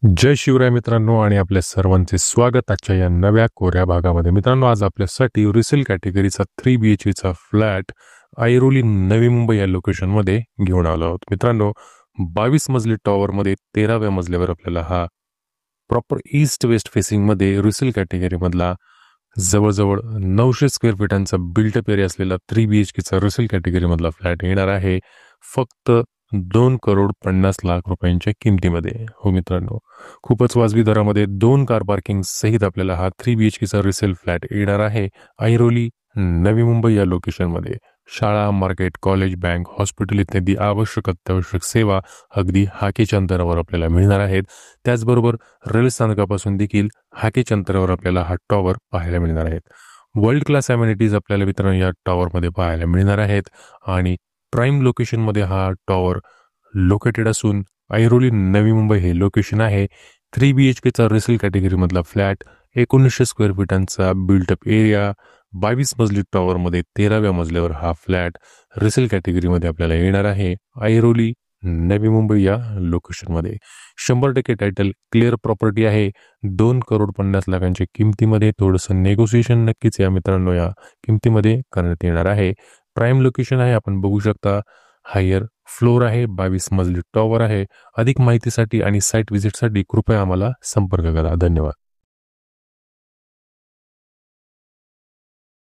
जय शिवराय मित्रांनो आणि आपल्या सर्वांचे स्वागत आजच्या या नव्या कोऱ्या भागामध्ये. मित्रांनो, आज आपल्यासाठी रिसेल कॅटेगरीचा 3 BHK चा फ्लॅट ऐरोली नवी मुंबई या लोकेशनमध्ये घेऊन आलो आहोत. मित्रांनो, 22 मजली टॉवरमध्ये 13व्या मजल्यावर आपल्याला हा प्रॉपर ईस्ट वेस्ट फेसिंगमध्ये रिसेल कॅटेगरीमधला जवळजवळ 900 स्क्वेअर फीटांचा बिल्टअप एरिया असलेला 3 BHK चा रिसेल कॅटेगरीमधला फ्लॅट येणार आहे फक्त 2,50,00,000 रुपयांच्या किमतीमध्ये. हो मित्रांनो, खूपच वाजवी दरामध्ये 2 कार पार्किंग सहित आपल्याला हा 3 BHK चा रिसेल फ्लॅट येणार आहे ऐरोली नवी मुंबई या लोकेशनमध्ये. शाळा, मार्केट, कॉलेज, बँक, हॉस्पिटल इत्यादी आवश्यक अत्यावश्यक सेवा अगदी हाकेच्या अंतरावर आपल्याला मिळणार आहेत. त्याचबरोबर रेल्वे स्थानकापासून देखील हाकेच्या अंतरावर आपल्याला हा टॉवर पाहायला मिळणार आहेत. वर्ल्ड क्लास ॲम्युनिटीज आपल्याला मित्रांनो या टॉवरमध्ये पाहायला मिळणार आहेत आणि प्राईम लोकेशनमध्ये हा टॉवर लोकेटेड असून ऐरोली नवी मुंबई हे लोकेशन आहे. 3 BHK चा रिसेल कॅटेगरीमधला फ्लॅट, 1900 स्क्वेअर फीटांचा बिल्टअप एरिया, 22 मजली टॉवरमध्ये 13व्या मजल्यावर हा फ्लॅट रिसेल कॅटेगरीमध्ये आपल्याला येणार आहे ऐरोली नवी मुंबई या लोकेशनमध्ये. 100% टायटल क्लिअर प्रॉपर्टी आहे. 2,50,00,000च्या किमतीमध्ये थोडंसं नेगोसिएशन नक्कीच या मित्रांनो या किमतीमध्ये करण्यात येणार आहे. प्राईम लोकेशन आहे, आपण बघू शकता. हायर फ्लोर आहे, 22 मजली टॉवर आहे. अधिक माहितीसाठी आणि साईट व्हिजिटसाठी कृपया आम्हाला संपर्क करा. धन्यवाद.